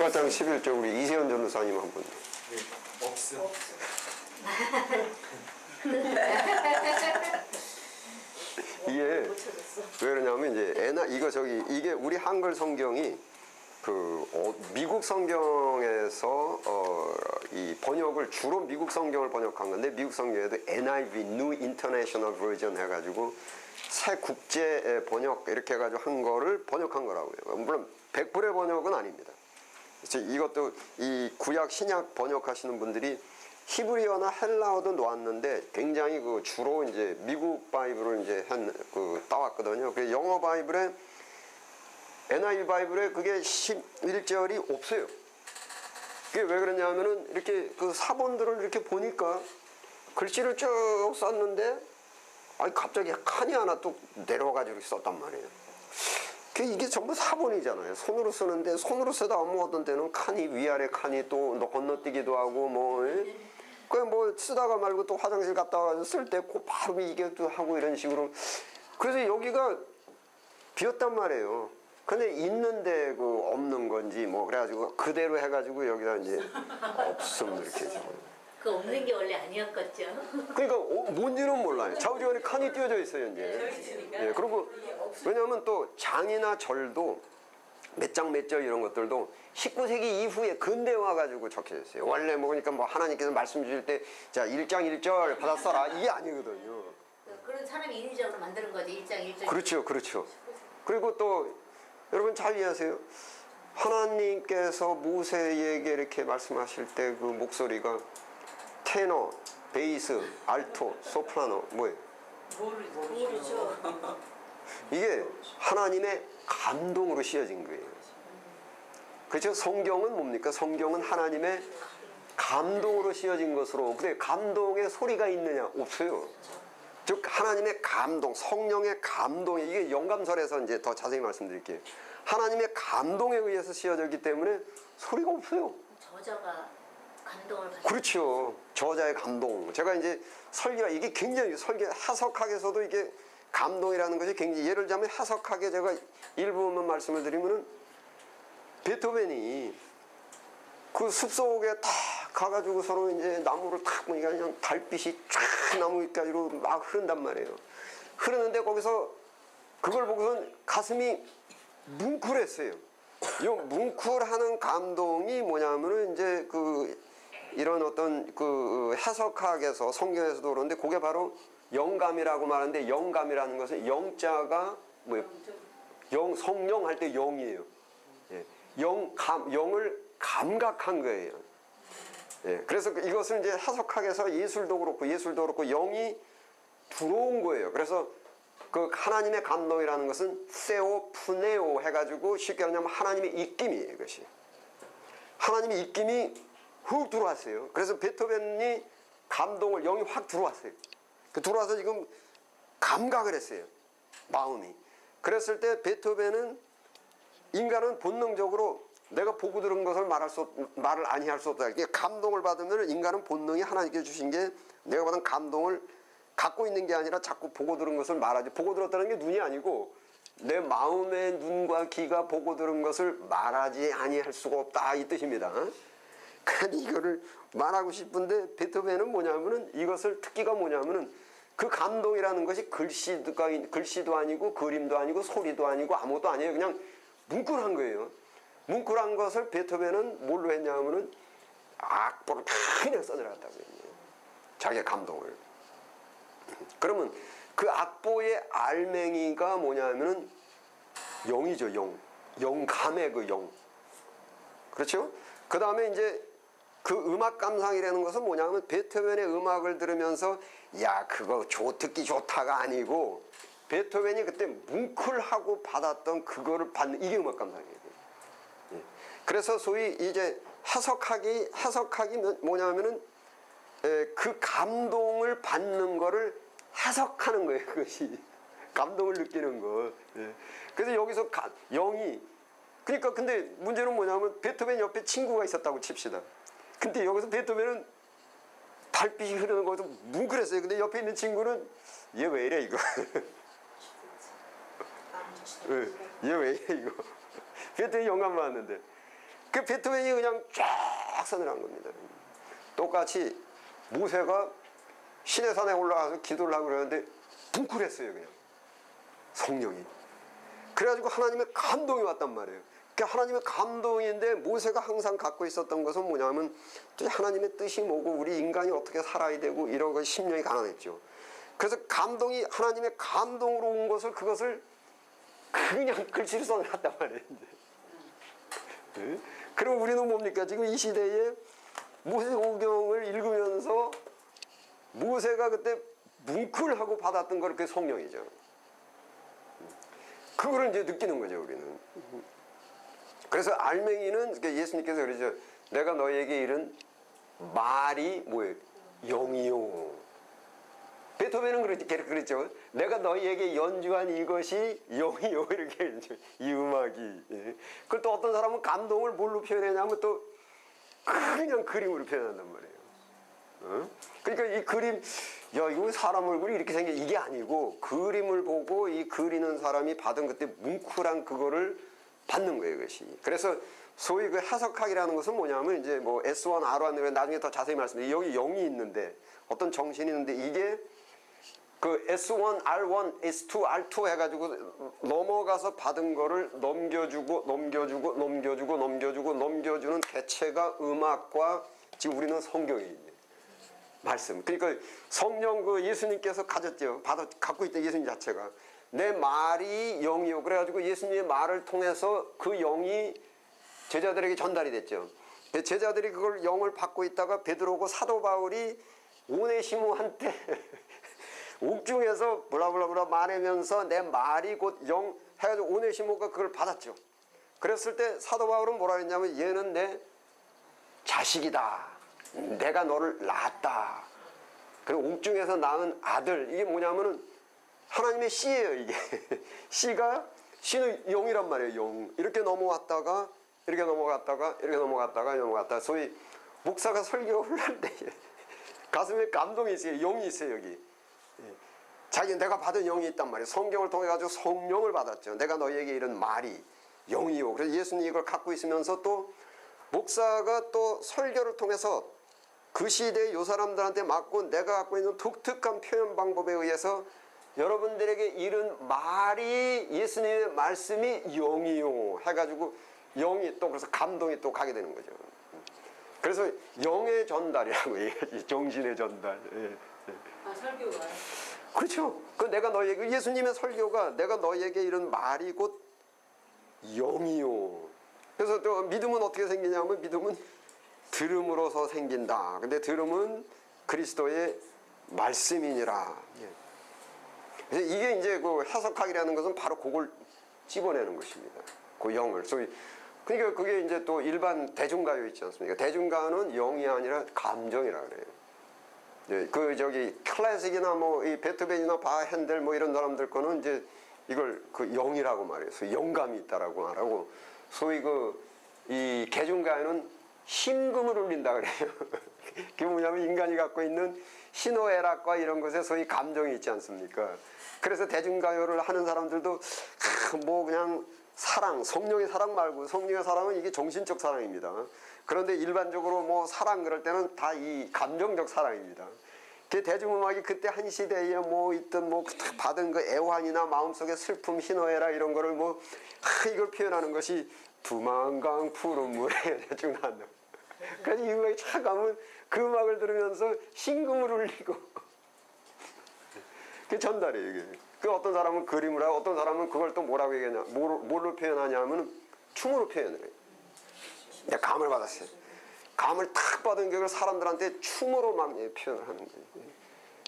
축구장 11조 우리 이세현 전도사님 한번. 네, 없음. 이게 왜 그러냐면 이제 이게 우리 한글 성경이 미국 성경에서 이 번역을 주로 미국 성경을 번역한 건데 미국 성경에도 NIV New International Version 해가지고 새 국제 번역 이렇게 해가지고 한 거를 번역한 거라고요. 물론 100%의 번역은 아닙니다. 이것도 이 구약 신약 번역하시는 분들이 히브리어나 헬라어도 놓았는데 굉장히 주로 이제 미국 바이블을 이제 따왔거든요. 그 영어 바이블에 NIV 바이블에 그게 11절이 없어요. 그게 왜 그러냐면은 이렇게 그 사본들을 이렇게 보니까 글씨를 쭉 썼는데 아니 갑자기 칸이 하나 뚝 내려와가지고 썼단 말이에요. 이게 전부 사본이잖아요. 손으로 쓰는데 손으로 쓰다 보면 어떤 때는 칸이 위아래 칸이 또 건너뛰기도 하고 뭐 쓰다가 말고 또 화장실 갔다 와서 쓸 때 바로 이게 또 하고 이런 식으로. 그래서 여기가 비었단 말이에요. 근데 있는데 없는 건지 뭐 그래가지고 그대로 해가지고 여기다 이제 없음 이렇게 적어요. 그 없는 게 원래 아니었겠죠. 그러니까 뭔지는 몰라요. 좌우지간에 칸이 띄어져 있어요 이제. 예, 그리고 왜냐하면 또 장이나 절도 몇 장 몇 절 이런 것들도 19세기 이후에 근대 와가지고 적혀져 있어요. 원래 그러니까 하나님께서 말씀 주실 때 자 1장 1절 받았어라 이게 아니거든요. 그런 사람이 인위적으로 만드는 거지 1장 1절. 그렇죠. 그리고 또 여러분 잘 이해하세요. 하나님께서 모세에게 이렇게 말씀하실 때 그 목소리가 테너, 베이스, 알토, 소프라노 뭐예요? 모르죠. 이게 하나님의 감동으로 씌어진 거예요. 그렇죠? 성경은 뭡니까? 성경은 하나님의 감동으로 씌어진 것으로. 근데 감동의 소리가 있느냐? 없어요. 즉 하나님의 감동, 성령의 감동이 이게 영감설에서 이제 더 자세히 말씀드릴게요. 하나님의 감동에 의해서 씌어졌기 때문에 소리가 없어요. 저자가 감동을 받는. 그렇죠. 저자의 감동. 제가 이제 설교가 이게 굉장히 하석학에서도 이게 감동이라는 것이 굉장히 예를 들자면 하석학에 제가 일부만 말씀을 드리면은 베토벤이 그 숲속에 탁 가가지고 서로 이제 나무를 탁 보니까 그냥 달빛이 쫙 나무 위까지로 막 흐른단 말이에요. 흐르는데 거기서 그걸 보고선 가슴이 뭉클했어요. 이 뭉클하는 감동이 뭐냐면은 이제 이런 어떤 해석학에서 성경에서도 그러는데 그게 바로 영감이라고 말하는데 영감이라는 것은 영자가 뭐예요? 성령 할 때 영이에요. 예. 영을 감각한 거예요. 예. 그래서 이것을 이제 해석학에서 예술도 그렇고 영이 들어온 거예요. 그래서 그 하나님의 감동이라는 것은 세오프네오 해가지고 쉽게 말하면 하나님의 입김이에요. 이것이 하나님의 입김이 훅 들어왔어요. 그래서 베토벤이 감동을 영이 확 들어왔어요. 들어와서 지금 감각을 했어요. 마음이. 그랬을 때 베토벤은 인간은 본능적으로 내가 보고 들은 것을 말을 아니할 수 없다. 이게 감동을 받으면 인간은 본능이 하나님께 주신 게 내가 받은 감동을 갖고 있는 게 아니라 자꾸 보고 들은 것을 말하지. 보고 들었다는 게 눈이 아니고 내 마음의 눈과 귀가 보고 들은 것을 말하지 아니할 수가 없다 이 뜻입니다. 그런데 이거를 말하고 싶은데 베토벤은 뭐냐면은 이것을 특기가 뭐냐면은 그 감동이라는 것이 글씨도 아니고 그림도 아니고 소리도 아니고 아무것도 아니에요. 그냥 뭉클한 거예요. 뭉클한 것을 베토벤은 뭘로 했냐면은 악보를 그냥 써내려갔다고 했네요. 자기의 감동을. 그러면 그 악보의 알맹이가 뭐냐면은 영이죠. 영감의 그 영. 그렇죠? 그 다음에 이제 그 음악 감상이라는 것은 뭐냐면 베토벤의 음악을 들으면서 야 그거 듣기 좋다가 아니고 베토벤이 그때 뭉클하고 받았던 그거를 받는 이게 음악 감상이에요. 예. 그래서 소위 이제 해석학이 뭐냐면은 그 감동을 받는 거를 해석하는 거예요. 그것이 감동을 느끼는 거. 예. 그래서 여기서 영이 그러니까 근데 문제는 뭐냐면 베토벤 옆에 친구가 있었다고 칩시다. 근데 여기서 베토벤은 달빛이 흐르는 것도 뭉클했어요. 근데 옆에 있는 친구는 얘 왜 이래 이거? 얘 왜 이래 이거? 베토벤이 영감을 받았는데 그 베토벤이 그냥 쫙 서늘한 겁니다. 똑같이 모세가 시내산에 올라가서 기도를 하고 그러는데 뭉클했어요, 그냥 성령이. 그래가지고 하나님의 감동이 왔단 말이에요. 그러니까 하나님의 감동인데 모세가 항상 갖고 있었던 것은 뭐냐면 하나님의 뜻이 뭐고 우리 인간이 어떻게 살아야 되고 이런 것 심령이 가난했죠. 그래서 감동이 하나님의 감동으로 온 것을 그것을 그냥 글씨로 써놨단 말이에요. 네? 그럼 우리는 뭡니까? 지금 이 시대에 모세오경을 읽으면서 모세가 그때 뭉클하고 받았던 걸 그게 성령이죠. 그거를 이제 느끼는 거죠, 우리는. 그래서 알맹이는 예수님께서 그러죠. 내가 너에게 이른 말이 뭐예요? 영이요. 베토벤은 그랬죠. 내가 너희에게 연주한 이것이 영이요. 이렇게 했죠. 이 음악이. 예. 그걸 또 어떤 사람은 감동을 뭘로 표현하냐면 또 그냥 그림으로 표현한단 말이에요. 어? 그러니까 이 그림, 야, 이거 사람 얼굴이 이렇게 생겨. 이게 아니고 그림을 보고 이 그리는 사람이 받은 그때 뭉클한 그거를 받는 거예요, 이것이. 그래서 소위 그 해석학이라는 것은 뭐냐면 이제 뭐 S1, R1 나중에 더 자세히 말씀드릴게요. 여기 0이 있는데 어떤 정신이 있는데 이게 그 S1, R1, S2, R2 해가지고 넘어가서 받은 거를 넘겨주고 넘겨주는 개체가 음악과 지금 우리는 성경이에요. 말씀. 그러니까 성령 그 예수님께서 가졌죠. 갖고 있다 예수님 자체가. 내 말이 영이요. 그래가지고 예수님의 말을 통해서 그 영이 제자들에게 전달이 됐죠. 제자들이 그걸 영을 받고 있다가 베드로고 사도 바울이 오네시모한테 옥중에서 블라블라블라 말하면서 내 말이 곧 영 해가지고 오네시모가 그걸 받았죠. 그랬을 때 사도 바울은 뭐라 했냐면 얘는 내 자식이다. 내가 너를 낳았다. 그리고 옥중에서 낳은 아들. 이게 뭐냐면은 하나님의 씨예요, 이게. 씨는 영이란 말이에요, 영. 이렇게 넘어왔다가 이렇게 넘어갔다가 이렇게 넘어갔다가 소위 목사가 설교가 훌할 때 가슴에 감동이 있어요. 영이 있어요, 여기. 자기 내가 받은 영이 있단 말이에요. 성경을 통해 가지고 성령을 받았죠. 내가 너희에게 이런 말이 영이요. 그래서 예수님이 이걸 갖고 있으면서 또 목사가 또 설교를 통해서 그 시대의 요 사람들한테 맞고 내가 갖고 있는 독특한 표현 방법에 의해서 여러분들에게 이른 말이 예수님의 말씀이 영이요 해가지고 영이 또 그래서 감동이 또 가게 되는 거죠. 그래서 영의 전달이라고 얘기하지. 정신의 전달. 예. 아, 설교가. 그렇죠. 그 내가 너에게 예수님의 설교가 내가 너에게 이런 말이 곧 영이요. 그래서 또 믿음은 어떻게 생기냐면 믿음은 들음으로서 생긴다. 근데 들음은 그리스도의 말씀이니라. 그래서 이게 이제 그 해석학이라는 것은 바로 그걸 집어내는 것입니다. 그 영을. 그러니까 그게 이제 또 일반 대중가요 있지 않습니까? 대중가는 영이 아니라 감정이라 그래요. 예, 그 저기 클래식이나 뭐 이 베토벤이나 바 핸델 뭐 이런 사람들 거는 이제 이걸 그 영이라고 말해요. 영감이 있다라고 말하고 소위 그 이 개중가요는 심금을 울린다 그래요. 그게 뭐냐면 인간이 갖고 있는 희노애락과 이런 것에 소위 감정이 있지 않습니까? 그래서 대중가요를 하는 사람들도 뭐 그냥 사랑, 성령의 사랑 말고 성령의 사랑은 이게 정신적 사랑입니다. 그런데 일반적으로 뭐 사랑 그럴 때는 다 이 감정적 사랑입니다. 그 대중음악이 그때 한 시대에 뭐 있던 뭐 받은 그 애환이나 마음속의 슬픔, 희노애락 이런 거를 뭐 이걸 표현하는 것이 두만강 푸른 물에 대충 난다. 그래서 이 음악이 착 가면 그 음악을 들으면서 심금을 울리고 그 전달이에요 이게. 그 어떤 사람은 그림을 하고 어떤 사람은 그걸 또 뭐라고 얘기하냐, 뭘로 표현하냐 하면 춤으로 표현을 해요. 내가 감을 받았어요. 감을 탁 받은 격을 사람들한테 춤으로 막 표현을 하는 거예요.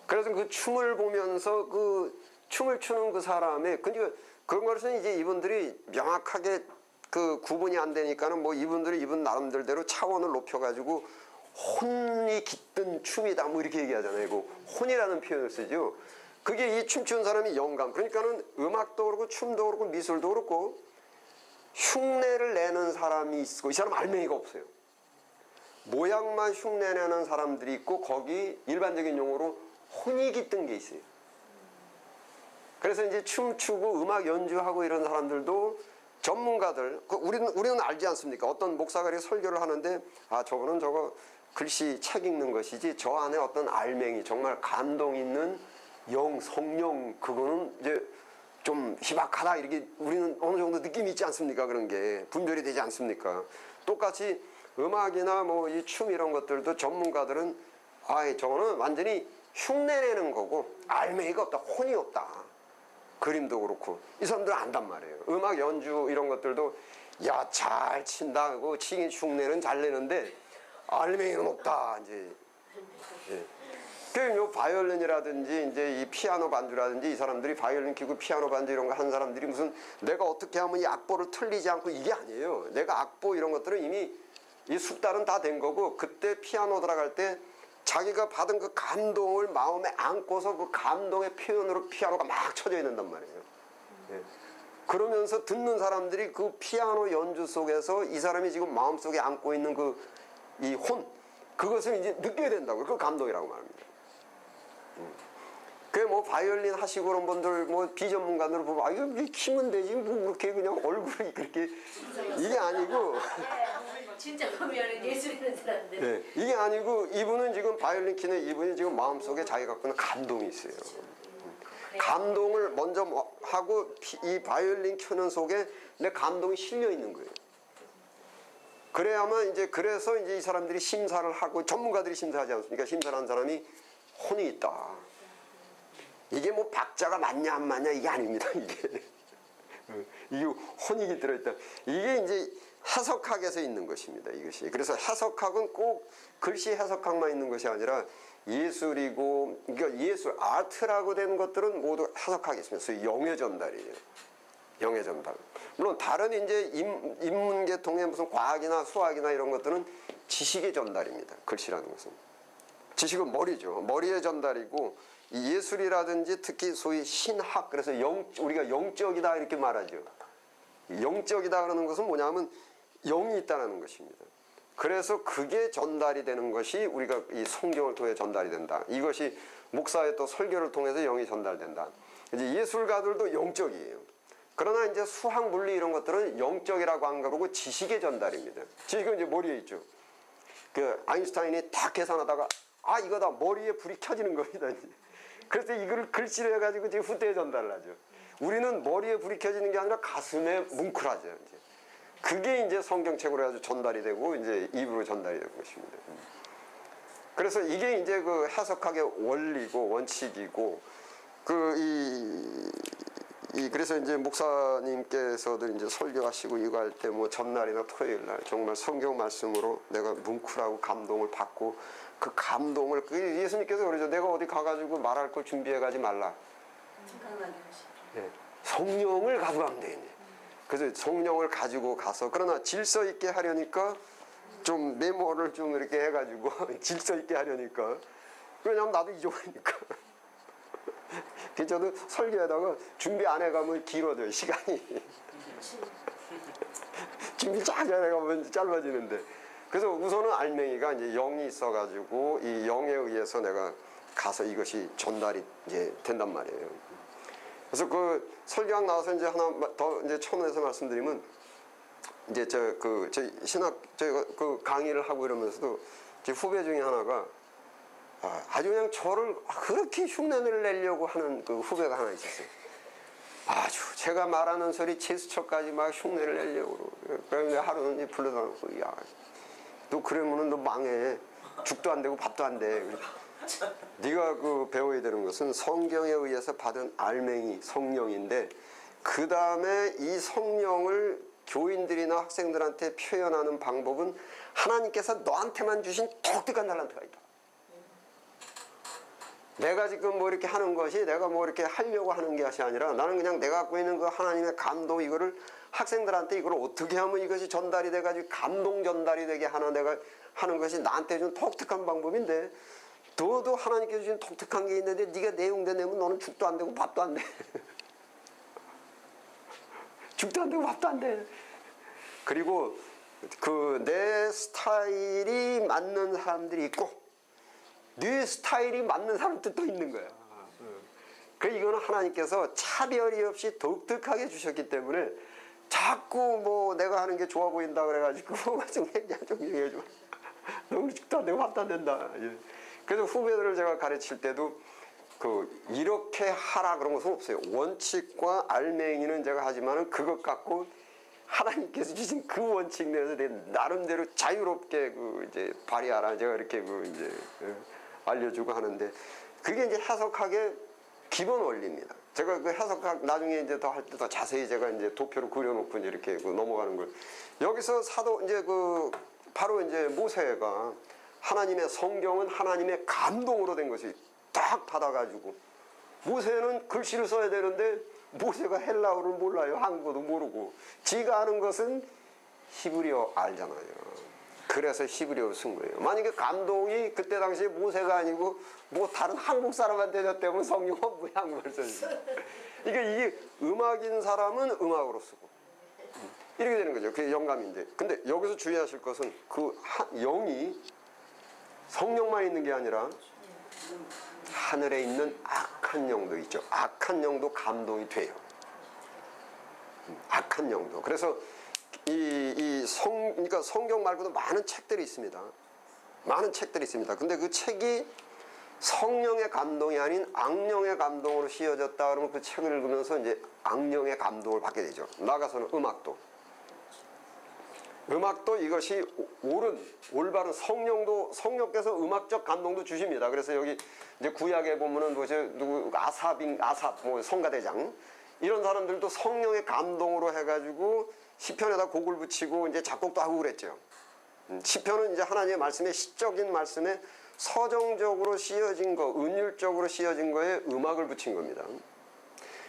그래서 그 춤을 보면서 그 춤을 추는 그 사람의 그러니까 그런 것은 이제 이분들이 명확하게 그 구분이 안 되니까는 뭐 이분들이 이분 나름대로 차원을 높여가지고 혼이 깃든 춤이다 뭐 이렇게 얘기하잖아요. 그 혼이라는 표현을 쓰죠. 그게 이 춤추는 사람이 영감. 그러니까는 음악도 그렇고 춤도 그렇고 미술도 그렇고 흉내를 내는 사람이 있고 이 사람 알맹이가 없어요. 모양만 흉내내는 사람들이 있고 거기 일반적인 용어로 혼이 깃든 게 있어요. 그래서 이제 춤추고 음악 연주하고 이런 사람들도 전문가들, 우리는 알지 않습니까? 어떤 목사가 이렇게 설교를 하는데, 저거는 저거 글씨 책 읽는 것이지, 저 안에 어떤 알맹이, 정말 감동 있는 성령, 그거는 이제 좀 희박하다, 이렇게 우리는 어느 정도 느낌이 있지 않습니까? 그런 게 분별이 되지 않습니까? 똑같이 음악이나 뭐 이 춤 이런 것들도 전문가들은 저거는 완전히 흉내내는 거고 알맹이가 없다, 혼이 없다. 그림도 그렇고 이 사람들은 안단 말이에요. 음악 연주 이런 것들도 야, 잘 친다고 치긴 흉내는 잘 내는데 알맹이는 없다. 이제 그 바이올린이라든지 이제 이 피아노 반주라든지 이 사람들이 바이올린 키고 피아노 반주 이런 거 하는 사람들이 무슨 내가 어떻게 하면 이 악보를 틀리지 않고 이게 아니에요. 내가 악보 이런 것들은 이미 이 숙달은 다 된 거고 그때 피아노 들어갈 때 자기가 받은 그 감동을 마음에 안고서 그 감동의 표현으로 피아노가 막 쳐져야 된단 말이에요. 예. 그러면서 듣는 사람들이 그 피아노 연주 속에서 이 사람이 지금 마음속에 안고 있는 이 혼, 그것을 이제 느껴야 된다고요. 그 감동이라고 말합니다. 그게 뭐 바이올린 하시고 그런 분들 뭐 비전문가들 보면 이거 키면 되지 뭐 그렇게 그냥 얼굴이 그렇게 이게 아니고 진짜 보면은 예술 있는 사람들. 네, 이게 아니고 이분은 지금 바이올린 키는 이분이 지금 마음속에 자기 갖고 있는 감동이 있어요. 감동을 먼저 하고 이 바이올린 켜는 속에 내 감동이 실려 있는 거예요. 그래야만 이제 그래서 이제 이 사람들이 심사를 하고 전문가들이 심사하지 않습니까? 심사를 한 사람이 혼이 있다. 이게 뭐 박자가 맞냐 안 맞냐 이게 아닙니다. 이게 혼이 들어있다. 이게 이제 해석학에서 있는 것입니다. 이것이. 그래서 해석학은 꼭 글씨 해석학만 있는 것이 아니라 예술이고, 그러니까 예술, 아트라고 된 것들은 모두 해석학이 있습니다. 그래서 영의 전달이에요. 영의 전달. 물론 다른 이제 인문계통의 무슨 과학이나 수학이나 이런 것들은 지식의 전달입니다. 글씨라는 것은. 지식은 머리죠. 머리의 전달이고, 이 예술이라든지 특히 소위 신학, 그래서 우리가 영적이다 이렇게 말하죠. 영적이다 그러는 것은 뭐냐면 영이 있다는 것입니다. 그래서 그게 전달이 되는 것이 우리가 이 성경을 통해 전달이 된다. 이것이 목사의 또 설교를 통해서 영이 전달된다. 이제 예술가들도 영적이에요. 그러나 이제 수학, 물리 이런 것들은 영적이라고 안 그러고 지식의 전달입니다. 지식은 이제 머리에 있죠. 그 아인슈타인이 딱 계산하다가 이거다 머리에 불이 켜지는 겁니다. 그래서 이거를 글씨로 해가지고 지금 후대에 전달을 하죠. 우리는 머리에 불이 켜지는 게 아니라 가슴에 뭉클하죠. 이제. 그게 이제 성경책으로 해가지고 전달이 되고 이제 입으로 전달이 되는 것입니다. 그래서 이게 이제 그 해석학의 원리고 원칙이고 그래서 이제 목사님께서도 이제 설교하시고 이거 할 때 뭐 전날이나 토요일 날 정말 성경 말씀으로 내가 뭉클하고 감동을 받고 그 감동을 예수님께서 그러죠. 내가 어디 가가지고 말할 걸 준비해 가지 말라. 네. 성령을 가지고 가면 되겠네. 그래서 성령을 가지고 가서 그러나 질서 있게 하려니까 좀 메모를 좀 이렇게 해가지고 질서 있게 하려니까 왜냐면 나도 잊어버리니까. 저도 설교하다가 준비 안 해가면 길어져요 시간이. 준비 쫙 해가면 짧아지는데. 그래서 우선은 알맹이가 이제 영이 있어가지고 이 영에 의해서 내가 가서 이것이 전달이 이제 된단 말이에요. 그래서 그 설교학 나와서 이제 하나 더 이제 첨언해서 말씀드리면 이제 저희 신학 그 강의를 하고 이러면서도 제 후배 중에 하나가 아주 그냥 저를 그렇게 흉내를 내려고 하는 그 후배가 하나 있었어요. 아주 제가 말하는 소리 제스처까지 막 흉내를 내려고 그러고 하루는 불러다 놓고 야, 너 그러면은 너 망해. 죽도 안 되고 밥도 안 돼. 네가 그 배워야 되는 것은 성경에 의해서 받은 알맹이 성령인데 그 다음에 이 성령을 교인들이나 학생들한테 표현하는 방법은 하나님께서 너한테만 주신 독특한 탤런트가 있다. 내가 지금 뭐 이렇게 하는 것이 내가 뭐 이렇게 하려고 하는 것이 아니라 나는 그냥 내가 갖고 있는 그 하나님의 감동 이거를 학생들한테 이걸 어떻게 하면 이것이 전달이 돼가지고 감동 전달이 되게 하나 내가 하는 것이 나한테 준 독특한 방법인데 너도 하나님께서 주신 독특한 게 있는데 네가 내용대 내면 너는 죽도 안 되고 밥도 안 돼. 죽도 안 되고 밥도 안 돼. 그리고 그 내 스타일이 맞는 사람들이 있고 네 스타일이 맞는 사람도 또 있는 거야. 그 이거는 하나님께서 차별이 없이 독특하게 주셨기 때문에 자꾸 뭐 내가 하는 게 좋아 보인다 그래가지고 좀 그냥 좀 얘기해줘. 너무 죽다 내가 화도 안 된다. 예. 그래서 후배들을 제가 가르칠 때도 이렇게 하라 그런 것은 없어요. 원칙과 알맹이는 제가 하지만은 그것 갖고 하나님께서 주신 그 원칙 내에서 내 나름대로 자유롭게 이제 발휘하라. 제가 이렇게 이제 알려주고 하는데 그게 이제 해석학의 기본 원리입니다. 제가 그 해석학 나중에 이제 더 할 때 더 자세히 제가 이제 도표로 그려놓고 이제 이렇게 넘어가는 걸 여기서 사도 이제 바로 이제 모세가 하나님의 성경은 하나님의 감동으로 된 것이 딱 받아가지고 모세는 글씨를 써야 되는데 모세가 헬라어를 몰라요. 한국어도 모르고 지가 아는 것은 히브리어 알잖아요. 그래서 히브리어를 쓴 거예요. 만약에 감동이 그때 당시에 모세가 아니고 뭐 다른 한국 사람한테 줬다면 성경은 뭐 한국어를 썼지. 이게 음악인 사람은 음악으로 쓰고 이렇게 되는 거죠. 그게 영감인데. 근데 여기서 주의하실 것은 영이 성령만 있는 게 아니라 하늘에 있는 악한 영도 있죠. 악한 영도 감동이 돼요. 악한 영도. 그래서 그러니까 성경 말고도 많은 책들이 있습니다. 많은 책들이 있습니다. 근데 그 책이 성령의 감동이 아닌 악령의 감동으로 씌워졌다 그러면 그 책을 읽으면서 이제 악령의 감동을 받게 되죠. 나가서는 음악도 이것이 올바른 성령께서 음악적 감동도 주십니다. 그래서 여기 이제 구약에 보면은 아삽 뭐 성가대장 이런 사람들도 성령의 감동으로 해가지고 시편에다 곡을 붙이고 이제 작곡도 하고 그랬죠. 시편은 이제 하나님의 말씀에 시적인 말씀에 서정적으로 씌어진 거, 은율적으로 씌어진 거에 음악을 붙인 겁니다.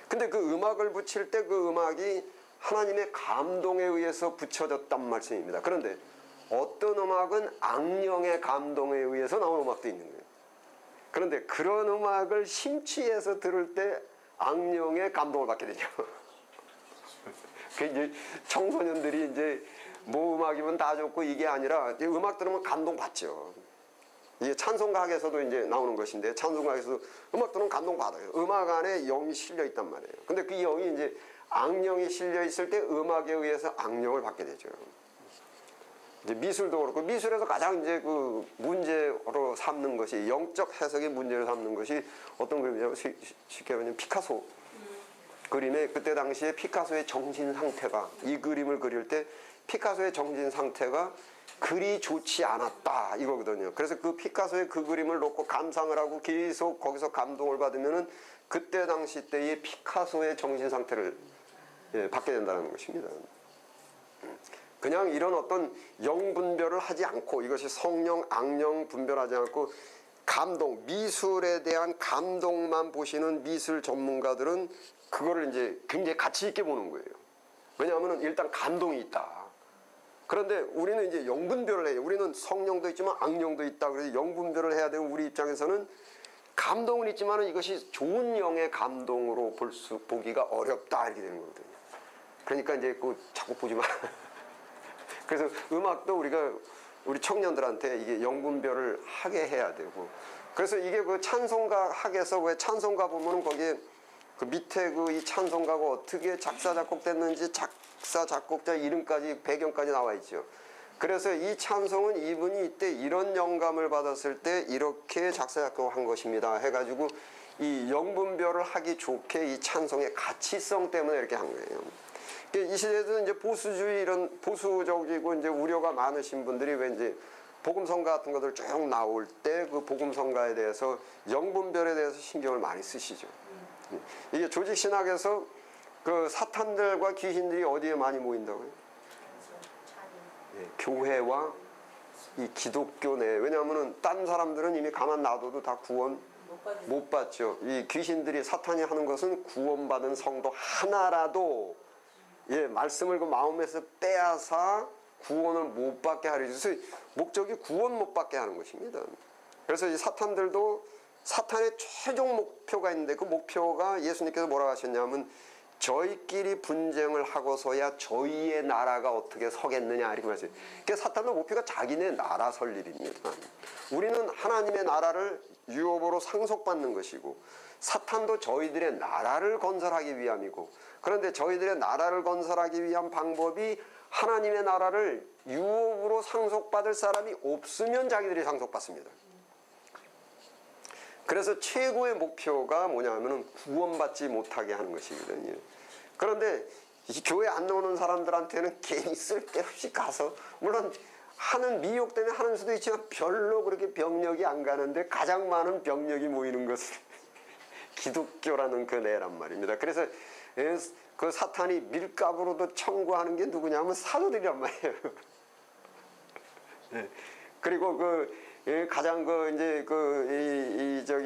근데 그 음악을 붙일 때 그 음악이 하나님의 감동에 의해서 붙여졌단 말씀입니다. 그런데 어떤 음악은 악령의 감동에 의해서 나온 음악도 있는 거예요. 그런데 그런 음악을 심취해서 들을 때 악령의 감동을 받게 되죠. 그 이제 청소년들이 이제 뭐 음악이면 다 좋고 이게 아니라 이제 음악 들으면 감동 받죠. 이게 찬송가학에서도 이제 나오는 것인데 찬송가에서도 음악 들으면 감동 받아요. 음악 안에 영이 실려 있단 말이에요. 근데 그 영이 이제 악령이 실려 있을 때 음악에 의해서 악령을 받게 되죠. 이제 미술도 그렇고 미술에서 가장 이제 그 문제로 삼는 것이 영적 해석의 문제로 삼는 것이 어떤 그림이냐면 쉽게 말하면 피카소 그림에 그때 당시에 피카소의 정신 상태가 이 그림을 그릴 때 피카소의 정신 상태가 그리 좋지 않았다 이거거든요. 그래서 그 피카소의 그 그림을 놓고 감상을 하고 계속 거기서 감동을 받으면은 그때 당시 때의 피카소의 정신 상태를 받게 된다는 것입니다. 그냥 이런 어떤 영분별을 하지 않고 이것이 성령, 악령 분별하지 않고 감동, 미술에 대한 감동만 보시는 미술 전문가들은 그거를 이제 굉장히 가치 있게 보는 거예요. 왜냐하면 일단 감동이 있다. 그런데 우리는 이제 영분별을 해요. 우리는 성령도 있지만 악령도 있다. 그래서 영분별을 해야 되고 우리 입장에서는 감동은 있지만 이것이 좋은 영의 감동으로 보기가 어렵다 이렇게 되는 거거든요. 그러니까 이제 자꾸 보지 마. 그래서 음악도 우리 청년들한테 이게 영분별을 하게 해야 되고. 그래서 이게 그 찬송가 학에서 왜 찬송가 보면은 거기에 그 밑에 이 찬송가가 어떻게 작사 작곡됐는지 작사 작곡자 이름까지 배경까지 나와 있죠. 그래서 이 찬송은 이분이 이때 이런 영감을 받았을 때 이렇게 작사 작곡한 것입니다 해가지고 이 영분별을 하기 좋게 이 찬송의 가치성 때문에 이렇게 한 거예요. 이 시대에도 이제 보수주의 이런 보수적이고 이제 우려가 많으신 분들이 왠지 복음성가 같은 것들 쭉 나올 때 그 복음성가에 대해서 영분별에 대해서 신경을 많이 쓰시죠. 이게 조직신학에서 그 사탄들과 귀신들이 어디에 많이 모인다고요? 교회와 이 기독교 내. 왜냐하면은 딴 사람들은 이미 가만 놔둬도 다 구원 못 받죠. 이 귀신들이 사탄이 하는 것은 구원받은 성도 하나라도 말씀을 그 마음에서 빼앗아 구원을 못 받게 하려. 그래서 목적이 구원 못 받게 하는 것입니다. 그래서 이 사탄들도 사탄의 최종 목표가 있는데 그 목표가 예수님께서 뭐라고 하셨냐면 저희끼리 분쟁을 하고서야 저희의 나라가 어떻게 서겠느냐 이렇게 말했어요. 그러니까 사탄의 목표가 자기네 나라 설립입니다. 우리는 하나님의 나라를 유업으로 상속받는 것이고 사탄도 저희들의 나라를 건설하기 위함이고, 그런데 저희들의 나라를 건설하기 위한 방법이 하나님의 나라를 유업으로 상속받을 사람이 없으면 자기들이 상속받습니다. 그래서 최고의 목표가 뭐냐면은 구원받지 못하게 하는 것이거든요. 그런데 이 교회 안 나오는 사람들한테는 괜히 쓸데없이 가서, 물론 하는 미혹 때문에 하는 수도 있지만 별로 그렇게 병력이 안 가는데 가장 많은 병력이 모이는 것은 기독교라는 그 내란 말입니다. 그래서 그 사탄이 밀가부로도 청구하는 게 누구냐면 사도들이란 말이에요. 그리고 가장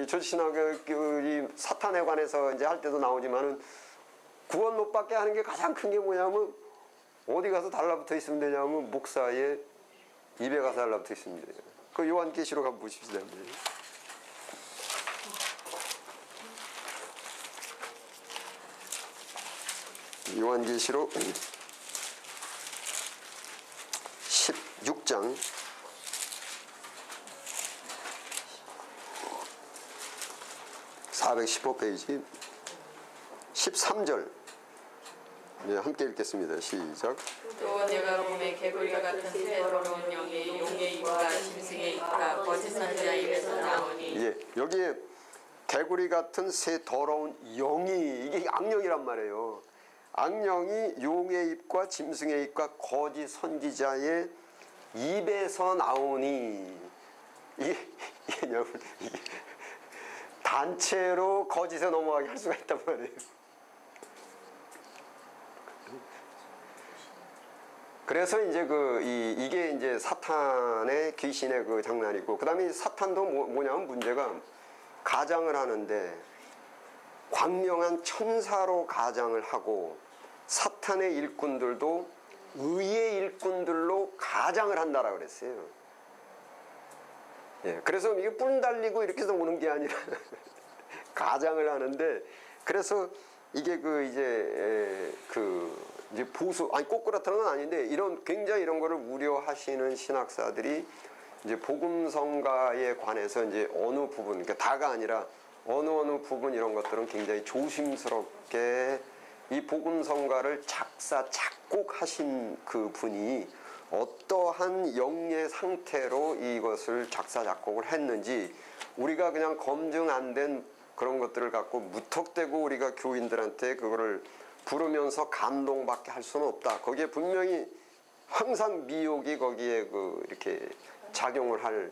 조신학 이 사탄에 관해서 이제 할 때도 나오지만은 구원 못 받게 하는 게 가장 큰 게 뭐냐면 어디 가서 달라붙어 있으면 되냐면 목사의 입에 가서 달라붙어 있습니다. 그 요한계시록 한번 보십시다. 요한계시록 16장 415페이지 13절 네, 함께 읽겠습니다. 시작. 또 내가 몸에 개구리와 같은 새 더러운 영이 용의 입과 짐승의 입과 거짓 선지자 입에서 나오니. 예, 여기에 개구리 같은 새 더러운 영이, 이게 악령이란 말이에요. 악령이 용의 입과 짐승의 입과 거짓 선지자의 입에서 나오니, 이게 단체로 거짓에 넘어가게 할 수가 있단 말이에요. 그래서 이제 이게 이제 사탄의 귀신의 그 장난이고, 그 다음에 사탄도 뭐냐면 문제가 가장을 하는데 광명한 천사로 가장을 하고, 사탄의 일꾼들도 의의 일꾼들로 가장을 한다라고 그랬어요. 예, 그래서 이게 뿔 달리고 이렇게 해서 오는 게 아니라 가장을 하는데, 그래서 이게 이제 보수, 아니 꼭 그렇다는 건 아닌데, 굉장히 이런 거를 우려하시는 신학사들이 이제 복음성가에 관해서 이제 어느 부분, 그러니까 다가 아니라 어느 부분 이런 것들은 굉장히 조심스럽게 이 복음성가를 작곡하신 그 분이 어떠한 영의 상태로 이것을 작곡을 했는지 우리가 그냥 검증 안 된 그런 것들을 갖고 무턱대고 우리가 교인들한테 그거를 부르면서 감동받게 할 수는 없다. 거기에 분명히 항상 미혹이 거기에 이렇게 작용을 하게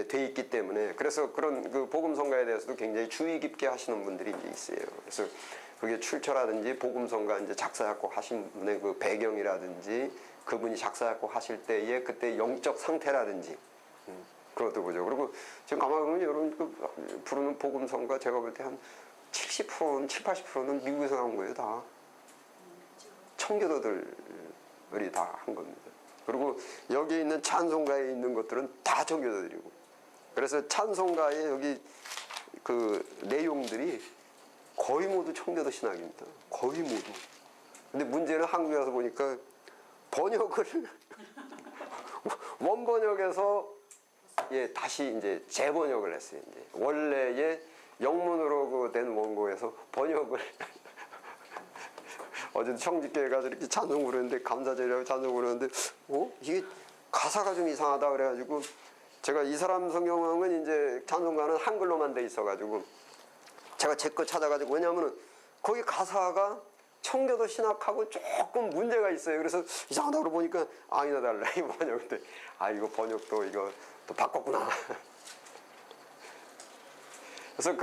돼 있기 때문에, 그래서 그런 그 복음성가에 대해서도 굉장히 주의 깊게 하시는 분들이 이제 있어요. 그래서 그게 출처라든지 복음성가 이제 작곡 하신 분의 그 배경이라든지 그분이 작곡 하실 때의 그때 영적 상태라든지 그것도 보죠. 그리고 지금 가만히 보면 여러분 부르는 복음성가 제가 볼 때 한 70%는 70~80%는 미국에서 나온 거예요. 다 청교도들이 다 한 겁니다. 그리고 여기 있는 찬송가에 있는 것들은 다 청교도들이고, 그래서 찬송가에 여기 그 내용들이 거의 모두 청교도 신학입니다. 거의 모두. 근데 문제는 한국에 와서 보니까 번역을 원번역에서 다시 이제 재번역을 했어요. 이제 원래의 영문으로 된 원고에서 번역을 어제 청직교회 가서 이렇게 찬송 부르는데, 감사절이라고 찬송 부르는데 이게 가사가 좀 이상하다 그래가지고, 제가 이 사람 성경은 이제 찬송가는 한글로만 돼 있어가지고 제가 제 거 찾아가지고, 왜냐하면 거기 가사가 청교도 신학하고 조금 문제가 있어요. 그래서 이상하다고 보니까 아니나 달라 이 번역인데, 이거 번역도 이거 또 바꿨구나. 그래서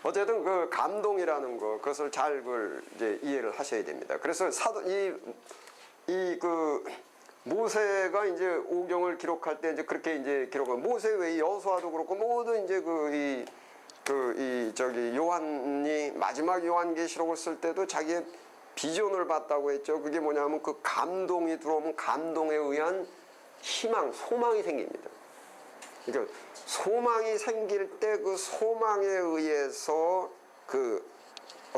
어쨌든 그 감동이라는 거, 그것을 잘 이제 이해를 하셔야 됩니다. 그래서 모세가 이제 오경을 기록할 때 이제 그렇게 이제 기록을, 모세 외에 여호수아도 그렇고 모두 이제 요한이 마지막 요한계시록을 쓸 때도 자기의 비전을 봤다고 했죠. 그게 뭐냐면 그 감동이 들어오면 감동에 의한 희망, 소망이 생깁니다. 그러니까 소망이 생길 때 그 소망에 의해서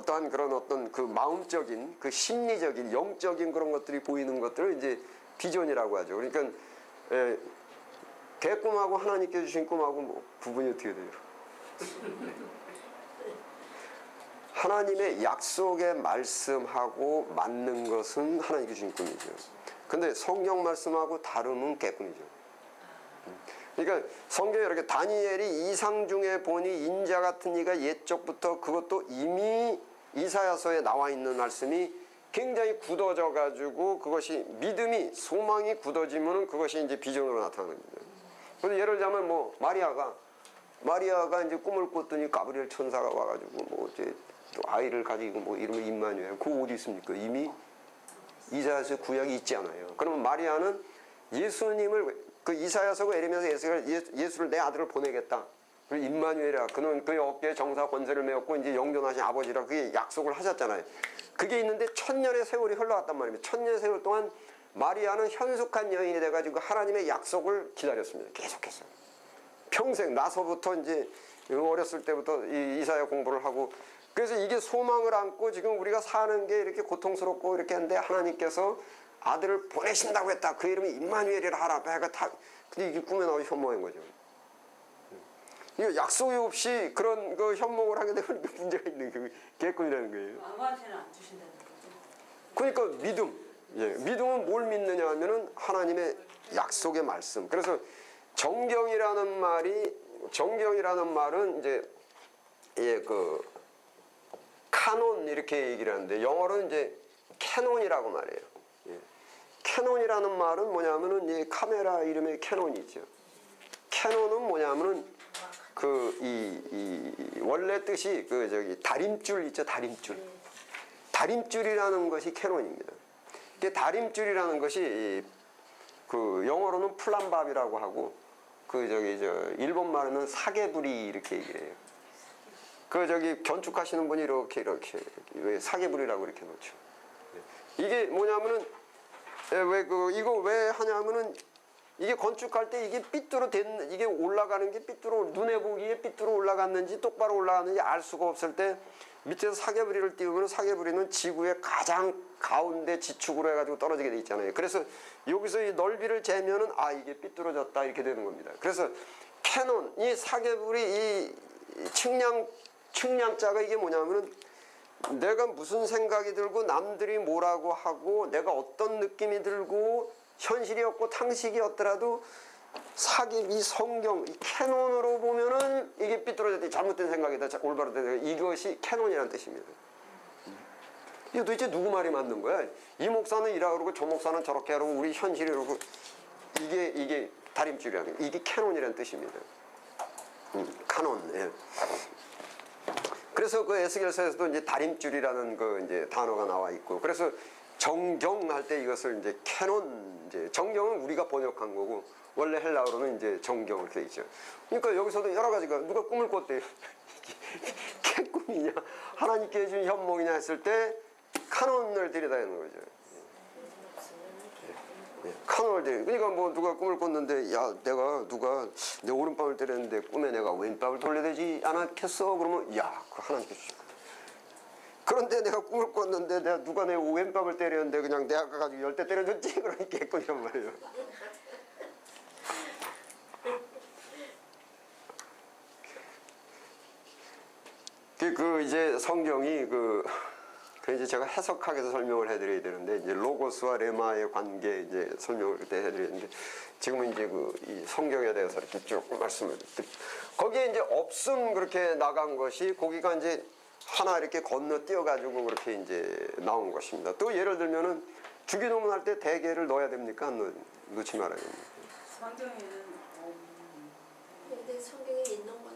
어떠한 그런 어떤 그 마음적인 그 심리적인 영적인 그런 것들이 보이는 것들을 이제 비전이라고 하죠. 그러니까 개 꿈하고 하나님께 주신 꿈하고 뭐 구분이 어떻게 돼요? 하나님의 약속의 말씀하고 맞는 것은 하나님께 주신 꿈이죠. 근데 성경 말씀하고 다름은 개꿈이죠. 그러니까 성경에 이렇게 다니엘이 이상 중에 보니 인자 같은 이가 옛적부터 그것도 이미 이사야서에 나와 있는 말씀이 굉장히 굳어져 가지고 그것이 믿음이 소망이 굳어지면은 그것이 이제 비전으로 나타나는 거죠. 그래서 예를 들자면 뭐 마리아가 이제 꿈을 꿨더니 가브리엘 천사가 와가지고 뭐 이제 또 아이를 가지고 뭐 이름을 임마누엘 그거 어디 있습니까? 이미 이사야서 구약이 있지 않아요. 그러면 마리아는 예수님을 그 이사야서고 에레미야서 예수를 내 아들을 보내겠다. 그리고 임마누엘이라 그는 그의 어깨에 정사 권세를 메었고 이제 영존하신 아버지라 그게 약속을 하셨잖아요. 그게 있는데 1000년의 세월이 흘러갔단 말입니다. 1000년의 세월 동안 마리아는 현숙한 여인이 돼가지고 하나님의 약속을 기다렸습니다. 계속해서 평생 나서부터 이제 어렸을 때부터 이사야 공부를 하고 그래서 이게 소망을 안고 지금 우리가 사는 게 이렇게 고통스럽고 이렇게 한데 하나님께서 아들을 보내신다고 했다. 그 이름이 임마누엘이라 하라. 근데 이게 꿈에 나오기 현몽인 거죠. 이거 약속이 없이 그런 그 현몽을 하게 되면 문제가 있는 게 개꿈이라는 거예요. 아무한테나 안 주신다는 거죠. 그러니까 믿음. 예, 믿음은 뭘 믿느냐 하면은 하나님의 약속의 말씀. 그래서 정경이라는 말은 이제 그 카논 이렇게 얘기를 하는데 영어로는 이제 캐논이라고 말해요. 예. 캐논이라는 말은 뭐냐면은 이 카메라 이름의 캐논이죠. 캐논은 뭐냐면은 이 원래 뜻이 그 저기 다림줄 있죠, 다림줄. 다림줄이라는 것이 캐논입니다. 이게 다림줄이라는 것이 그 영어로는 플람밥이라고 하고 그 저기 일본 말로는 사계부리 이렇게 얘기를 해요. 그 저기 건축하시는 분이 이렇게 왜 사계부리라고 이렇게 놓죠. 이게 뭐냐면은 이거 왜 하냐면은 이게 건축할 때 이게 삐뚤어 된 이게 올라가는 게 삐뚤어 눈에 보기에 삐뚤어 올라갔는지 똑바로 올라갔는지 알 수가 없을 때 밑에서 사계부리를 띄우면 사계부리는 지구의 가장 가운데 지축으로 해가지고 떨어지게 돼 있잖아요. 그래서 여기서 이 넓이를 재면은 이게 삐뚤어졌다 이렇게 되는 겁니다. 그래서 캐논 이 사계부리 이 측량자가 이게 뭐냐면은 내가 무슨 생각이 들고 남들이 뭐라고 하고 내가 어떤 느낌이 들고 현실이 없고 상식이었더라도 이 성경 이 캐논으로 보면은 이게 삐뚤어졌다 잘못된 생각이다 올바로 된 생각 이것이 캐논이라는 뜻입니다. 이거 도대체 누구 말이 맞는 거야? 이 목사는 이라고 그러고 저 목사는 저렇게 하고 우리 현실이 그러고 이게 다림줄이라는 이게 캐논이라는 뜻입니다. 카논. 예. 그래서 그 에스겔서에서도 이제 다림줄이라는 그 이제 단어가 나와 있고 그래서 정경할 때 이것을 이제 캐논 이제 정경은 우리가 번역한 거고 원래 헬라어로는 이제 정경 이렇게 돼 있죠. 그러니까 여기서도 여러 가지가 누가 꿈을 꿨대요. 이게 꿈이냐 하나님께 준 현몽이냐 했을 때 카논을 들여다 있는 거죠. 카논을 들여. 그러니까 뭐 누가 꿈을 꿨는데 내가 내 오른밤을 때렸는데 꿈에 내가 왼밤을 돌려대지 않았겠어? 그러면 그 하나님께 주신 거다. 그런데 내가 꿈을 꿨는데 누가 내 왼밤을 때렸는데 그냥 내가 가가지고 10대 때려줬지? 그러니까 개꿈이란 말이에요. 그 이제 성경이 그 이제 제가 해석하게서 설명을 해드려야 되는데 이제 로고스와 레마의 관계 이제 설명을 그때 해드렸는데 지금은 이제 이 성경에 대해서 이렇게 쭉 말씀을 거기에 이제 없음 그렇게 나간 것이 거기가 이제 하나 이렇게 건너뛰어가지고 그렇게 이제 나온 것입니다. 또 예를 들면은 주기도문 할 때 대개를 넣어야 됩니까? 넣지 말아야 됩니까? 성경에는 근데 성경에 있는 것도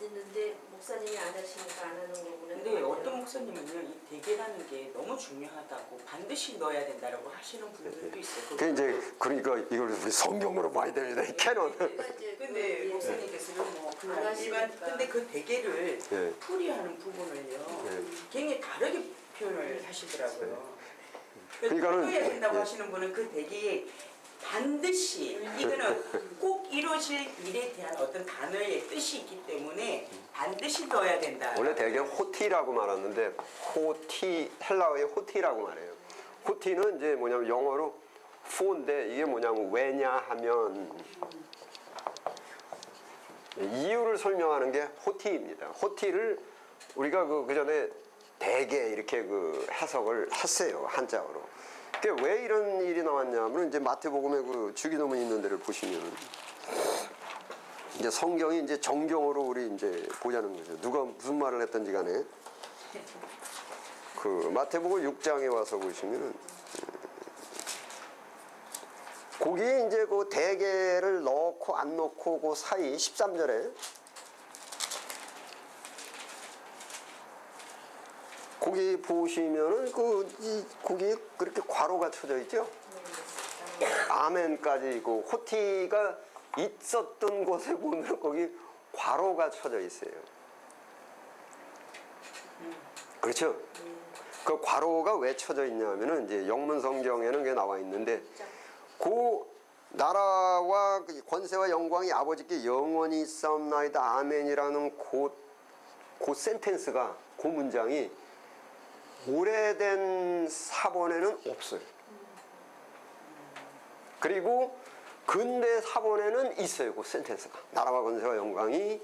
있는데 목사님이 안 하시니까 안 하는 거구나. 근데 어떤 목사님은요 이 대개라는 게 너무 중요하다고 반드시 넣어야 된다라고 하시는 분들도 있어요. 그 이제 그러니까 이걸 성경으로 봐야 됩니다. 캐논. 근데 목사님께서는 뭐 그냥 일반 근데 그 대개를 네. 풀이하는 부분을요 네. 굉장히 다르게 표현을 하시더라고요. 그러니까는 풀어야 된다고 네. 하시는 분은 그 대개에 반드시 이거는 꼭 이루어질 일에 대한 어떤 단어의 뜻이 있기 때문에 반드시 넣어야 된다. 원래 대개 호티라고 말하는데 호티 헬라어의 호티라고 말해요. 호티는 이제 뭐냐면 영어로 for인데 이게 뭐냐면 왜냐하면 이유를 설명하는 게 호티입니다. 호티를 우리가 그 전에 대개 이렇게 그 해석을 했어요, 한자어로. 그게 왜 이런 일이 나왔냐면 이제 마태복음에 그 주기도문 있는 데를 보시면 이제 성경이 이제 정경으로 우리 이제 보자는 거죠. 누가 무슨 말을 했던지 간에 그 마태복음 6장에 와서 보시면은 거기에 이제 그 대개를 넣고 안 넣고 그 사이 13절에 거기 보시면은 거기에 그렇게 괄호가 쳐져 있죠. 아멘까지 있고 호티가 있었던 곳에 보면 거기 괄호가 쳐져 있어요. 그렇죠? 그 괄호가 왜 쳐져 있냐면은 이제 영문 성경에는 그게 나와 있는데 그 나라와 권세와 영광이 아버지께 영원히 있사옵나이다 아멘이라는 그 센텐스가 그 문장이 오래된 사본에는 없어요. 그리고 근대 사본에는 있어요. 그 센텐스가 나라와 권세와 영광이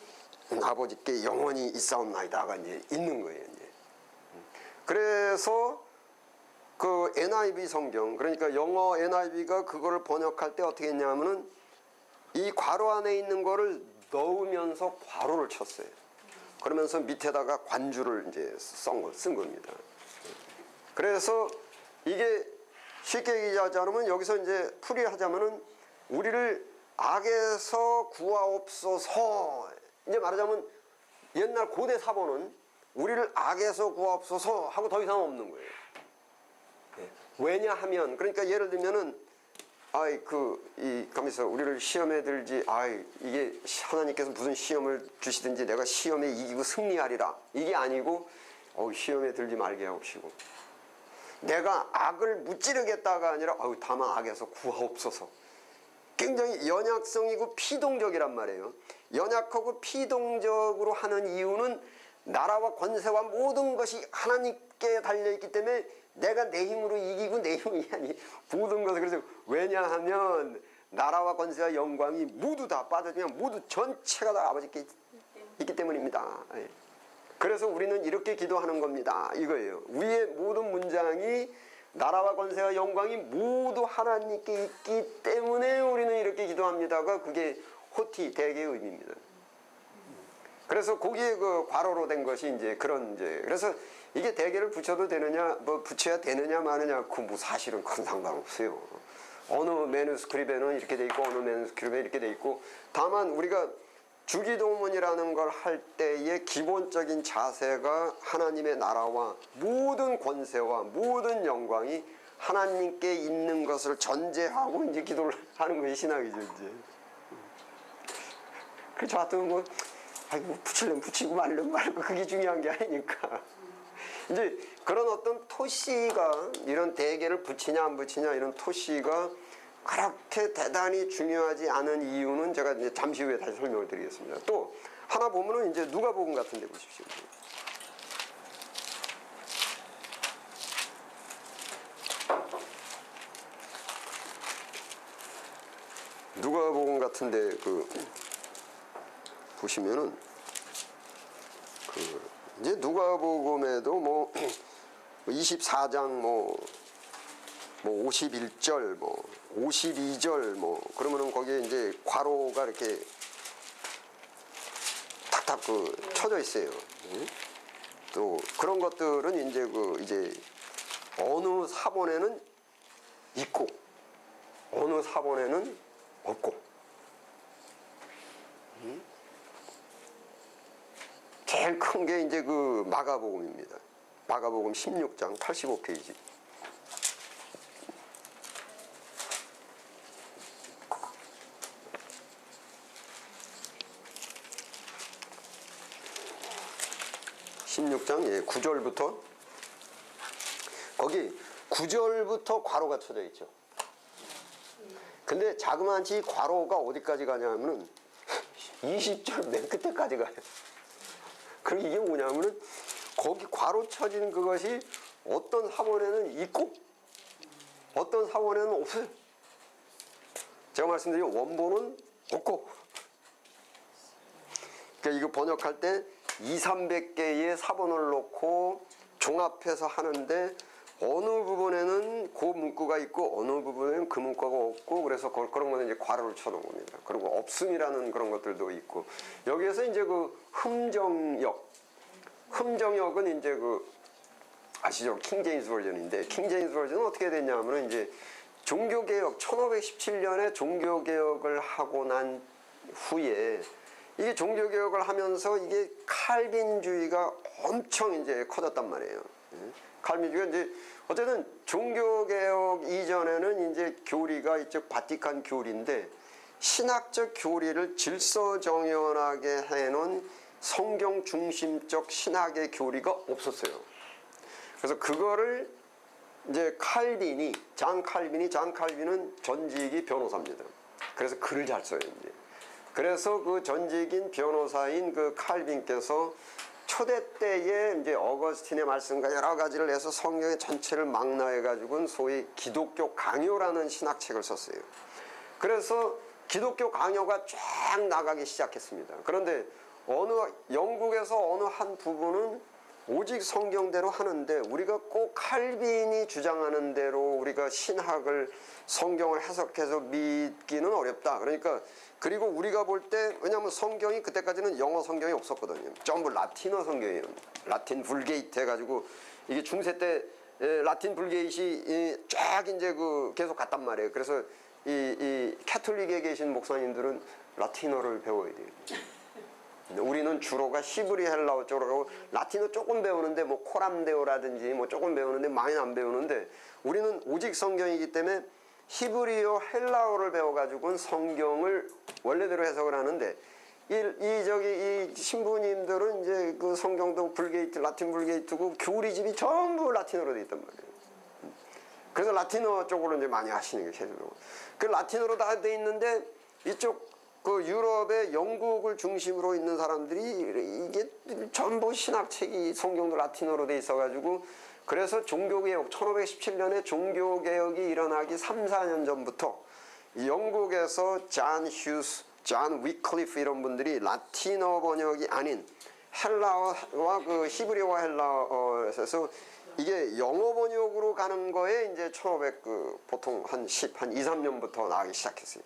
아버지께 영원히 있사옵나이다가 이제 있는 거예요. 이제. 그래서 그 NIV 성경 그러니까 영어 NIV가 그거를 번역할 때 어떻게 했냐면은 이 괄호 안에 있는 거를 넣으면서 괄호를 쳤어요. 그러면서 밑에다가 관주를 이제 쓴 겁니다. 그래서 이게 쉽게 얘기하자면 여기서 이제 풀이하자면은 우리를 악에서 구하옵소서 이제 말하자면 옛날 고대 사본은 우리를 악에서 구하옵소서 하고 더 이상 없는 거예요. 왜냐하면 그러니까 예를 들면은 가면서 우리를 시험에 들지 이게 하나님께서 무슨 시험을 주시든지 내가 시험에 이기고 승리하리라 이게 아니고 시험에 들지 말게 하옵시고 내가 악을 무찌르겠다가 아니라 다만 악에서 구하옵소서. 굉장히 연약성이고 피동적이란 말이에요. 연약하고 피동적으로 하는 이유는 나라와 권세와 모든 것이 하나님께 달려있기 때문에 내가 내 힘으로 이기고 내 힘이 아니 모든 것을 그래서 왜냐하면 나라와 권세와 영광이 모두 다 빠져지면 모두 전체가 다 아버지께 있기 때문입니다. 그래서 우리는 이렇게 기도하는 겁니다. 이거예요. 위의 모든 문장이 나라와 권세와 영광이 모두 하나님께 있기 때문에 우리는 이렇게 기도합니다가 그게 호티 대개의 의미입니다. 그래서 거기에 그 괄호로 된 것이 이제 그런 이제 그래서 이게 대개를 붙여도 되느냐 뭐 붙여야 되느냐 마느냐 그 뭐 사실은 큰 상관없어요. 어느 매누스크립트에는 이렇게 돼 있고 어느 매누스크립트에 이렇게 돼 있고 다만 우리가 주기도문이라는 걸 할 때의 기본적인 자세가 하나님의 나라와 모든 권세와 모든 영광이 하나님께 있는 것을 전제하고 이제 기도를 하는 것이 신앙이죠. 이제. 그래서 하여튼 뭐 붙이려면 붙이고 말려면 말고 그게 중요한 게 아니니까. 이제 그런 어떤 토시가 이런 대개를 붙이냐 안 붙이냐 이런 토시가 그렇게 대단히 중요하지 않은 이유는 제가 이제 잠시 후에 다시 설명을 드리겠습니다. 또 하나 보면은 이제 누가복음 같은 데 보십시오. 누가복음 같은 데 보시면은 이제 누가복음에도 뭐 24장 뭐 51절 52절 그러면은 거기에 이제 괄호가 이렇게 탁탁 쳐져 있어요. 또 그런 것들은 이제 어느 사본에는 있고 어느 사본에는 없고 제일 큰 게 이제 그 마가복음입니다. 마가복음 16장 85페이지. 예, 9절부터 거기 9절부터 괄호가 쳐져 있죠. 근데 자그마치 괄호가 어디까지 가냐면은 20절 맨 끝에까지 가요. 그럼 이게 뭐냐면은 거기 괄호 쳐진 그것이 어떤 사본에는 있고 어떤 사본에는 없어요. 제가 말씀드린 원본은 없고. 그러니까 이거 번역할 때 200~300개의 사본을 놓고 종합해서 하는데 어느 부분에는 그 문구가 있고 어느 부분에는 그 문구가 없고 그래서 그런 거는 이제 괄호를 쳐놓은 겁니다. 그리고 없음이라는 그런 것들도 있고 여기에서 이제 그 흠정역은 이제 그 아시죠? 킹제임스 버전인데 킹제임스 버전은 어떻게 됐냐면은 이제 종교개혁 1517년에 종교개혁을 하고 난 후에 이게 종교개혁을 하면서 이게 칼빈주의가 엄청 이제 커졌단 말이에요. 칼빈주의가 이제 어쨌든 종교개혁 이전에는 이제 교리가 이쪽 바티칸 교리인데 신학적 교리를 질서정연하게 해놓은 성경 중심적 신학의 교리가 없었어요. 그래서 그거를 이제 잔 칼빈은 전직이 변호사입니다. 그래서 글을 잘 써요. 이제. 그래서 그 전직인 변호사인 그 칼빈께서 초대 때에 이제 어거스틴의 말씀과 여러 가지를 해서 성경의 전체를 망라해가지고 소위 기독교 강요라는 신학책을 썼어요. 그래서 기독교 강요가 쫙 나가기 시작했습니다. 그런데 영국에서 어느 한 부분은 오직 성경대로 하는데 우리가 꼭 칼빈이 주장하는 대로 우리가 신학을 성경을 해석해서 믿기는 어렵다. 그러니까 그리고 우리가 볼 때 왜냐하면 성경이 그때까지는 영어 성경이 없었거든요. 전부 라틴어 성경이에요. 라틴 불게이트 해가지고 이게 중세 때 라틴 불게이트이 쫙 이제 그 계속 갔단 말이에요. 그래서 이 캐톨릭에 계신 목사님들은 라틴어를 배워야 돼요. 우리는 주로가 히브리 헬라어 쪽으로 가고 라틴어 조금 배우는데 뭐 코람데오라든지 뭐 조금 배우는데 많이는 안 배우는데 우리는 오직 성경이기 때문에 히브리어 헬라어를 배워가지고는 성경을 원래대로 해석을 하는데 이 신부님들은 이제 그 성경도 불게이트 라틴 불게이트고 교리집이 전부 라틴어로 돼 있단 말이에요. 그래서 라틴어 쪽으로 이제 많이 하시는 게 최초로. 그 라틴어로 다 돼 있는데 이쪽 그 유럽의 영국을 중심으로 있는 사람들이 이게 전부 신학책이 성경도 라틴어로 돼 있어가지고 그래서 종교개혁 1517년에 종교개혁이 일어나기 3, 4년 전부터 영국에서 잔 휴스, 잔 위클리프 이런 분들이 라틴어 번역이 아닌 헬라어와 그 히브리어와 헬라어에서 이게 영어 번역으로 가는 거에 이제 1500 그 보통 한 2, 3년부터 나가기 시작했어요.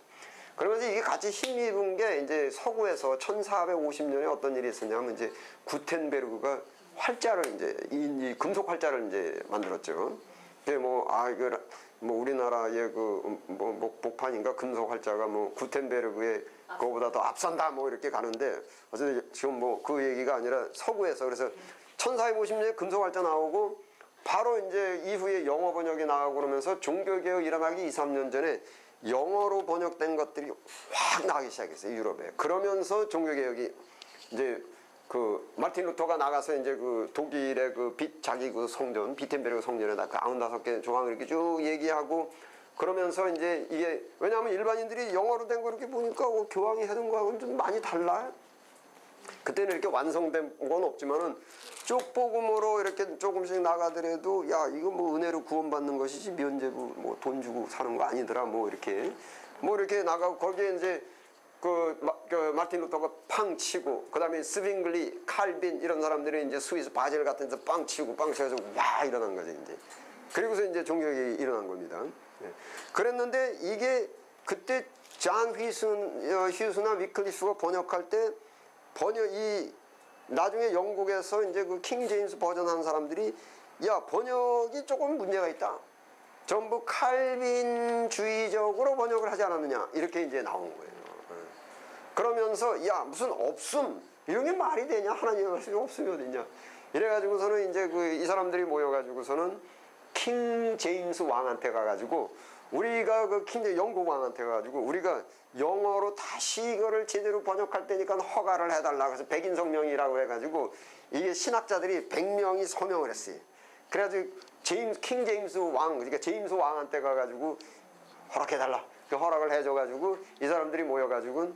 그러면서 이게 같이 힘입은 게 이제 서구에서 1450년에 어떤 일이 있었냐면 이제 구텐베르그가 활자를 이제 이 금속 활자를 이제 만들었죠. 그게 뭐 우리나라의 그 목판인가 금속 활자가 뭐 구텐베르그의 그거보다 더 앞선다 뭐 이렇게 가는데 어쨌든 지금 뭐 그 얘기가 아니라 서구에서 그래서 1450년에 금속 활자 나오고 바로 이제 이후에 영어 번역이 나오고 그러면서 종교개혁 일어나기 2, 3년 전에 영어로 번역된 것들이 확 나가기 시작했어요, 유럽에. 그러면서 종교개혁이 이제 그 마르틴 루터가 나가서 이제 그 독일의 그 자기 그 성전, 비텐베르그 성전에다 그 95개 조항을 이렇게 쭉 얘기하고 그러면서 이제 이게 왜냐하면 일반인들이 영어로 된 거 이렇게 보니까 교황이 해둔 거하고는 좀 많이 달라요. 그때는 이렇게 완성된 건 없지만은 쪽복음으로 이렇게 조금씩 나가더라도 야 이거 뭐 은혜로 구원받는 것이지 면제부 뭐 돈 주고 사는 거 아니더라 뭐 이렇게 나가고 거기에 이제 그 마르틴 루터가 팡 치고 그다음에 스빙글리, 칼빈 이런 사람들이 이제 스위스 바젤 같은 데서 빵 치고 와 일어난 거죠 이제. 그리고서 이제 종교개혁이 일어난 겁니다. 그랬는데 이게 그때 잔 휴스나 위클리프가 번역할 때 번역이 나중에 영국에서 이제 그 킹 제임스 버전 한 사람들이 야 번역이 조금 문제가 있다. 전부 칼빈주의적으로 번역을 하지 않았느냐 이렇게 이제 나온 거예요. 그러면서 야 무슨 없음 이런 게 말이 되냐 하나님의 말씀이 없음이 어딨냐 이래가지고서는 이제 이 사람들이 모여가지고서는 킹 제임스 왕한테 가가지고 우리가 영국 왕한테 가가지고 우리가 영어로 다시 이거를 제대로 번역할 때니까 허가를 해달라. 그래서 백인성명이라고 해가지고 이게 신학자들이 100명이 서명을 했어요. 그래가지고 킹 제임스 왕, 그러니까 제임스 왕한테 가가지고 허락해달라. 그 허락을 해줘가지고 이 사람들이 모여가지고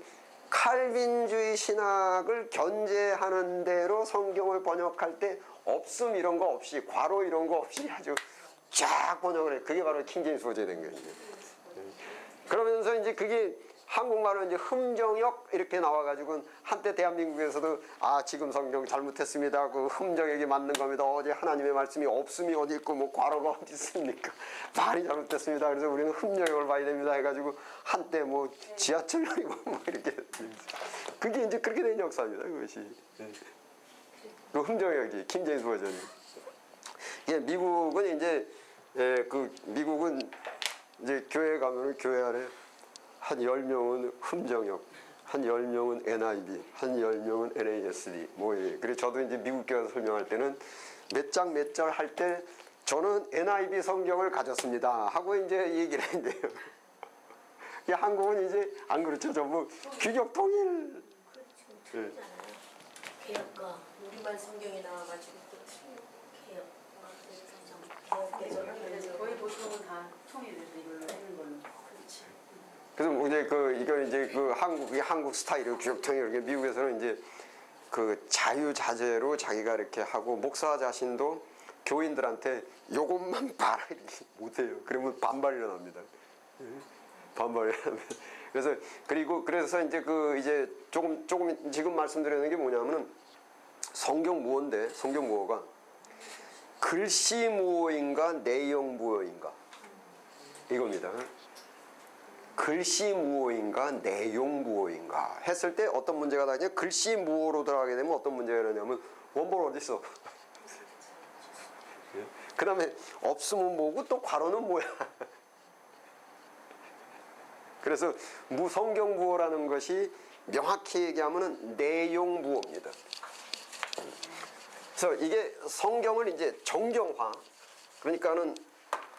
칼빈주의 신학을 견제하는 대로 성경을 번역할 때 없음 이런 거 없이 괄호 이런 거 없이 아주 쫙 번역을 해. 그게 바로 킹제임스 버전이 된 거예요. 그러면서 이제 그게 한국말로 이제 흠정역 이렇게 나와가지고 한때 대한민국에서도 지금 성경 잘못했습니다. 그 흠정역이 맞는 겁니다. 어제 하나님의 말씀이 없음이 어디 있고 뭐 괄호가 어디 있습니까? 말이 잘못됐습니다. 그래서 우리는 흠정역을 봐야 됩니다. 해가지고 한때 뭐 지하철역이고 뭐 이렇게 그게 이제 그렇게 된 역사입니다. 그것이 그 흠정역이 킹제임스 버전이. 예, 미국은 이제 미국은 이제 교회 가면은 교회 안에 한 10명은 흠정역, 한 10명은 NIV, 한 10명은 NASD, 그래서 저도 이제 미국 교회에서 설명할 때는 몇 장 몇 절 할 때 저는 NIV 성경을 가졌습니다 하고 이제 얘기를 했는데요. 한국은 이제 안 그렇죠. 전부 규격 통일. 그렇죠. 개혁과 우리말 성경이 나와가지고 또 개혁. 그래서 거의 보통은 다 통일돼서 이걸로 하는 걸로. 그렇지. 그래서 이제 이건 이제 한국 스타일이고 규격통일. 미국에서는 이제 그 자유자재로 자기가 이렇게 하고 목사 자신도 교인들한테 요것만 봐라 이렇게 못해요. 그러면 반발이 일어납니다. 반발이 일어납니다. 그래서 이제 조금 지금 말씀드리는 게 뭐냐면은 성경 무어가 글씨 무어인가 내용 무어인가 이겁니다. 글씨 무어인가 내용 무어인가 했을 때 어떤 문제가 나냐? 글씨 무어로 들어가게 되면 어떤 문제가 나냐면 원본 어디 있어? 그 다음에 없으면 뭐고 또 괄호는 뭐야? 그래서 성경 무어라는 것이 명확히 얘기하면 내용 무어입니다. 그래서 이게 성경을 이제 정경화, 그러니까는